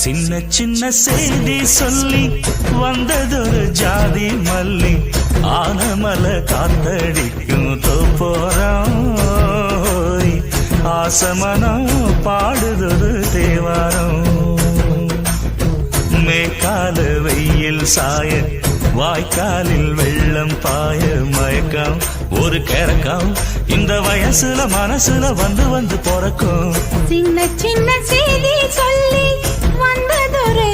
சின்ன சின்ன செய்தி சொல்லி வந்ததொரு ஜாதி மல்லி ஆனமல காத்தடிக்கும் தோப்போரம் ஆசமனம் பாடுதொரு தேவாரம் மேற்கால வெயில் சாய வாய்க்காலில் வெள்ளம் பாய மயக்கம் ஒரு கிறக்கம் இந்த வயசுல மனசுல வந்து வந்து பிறக்கும் சின்ன சின்ன செய்தி சொல்லி வந்ததொரு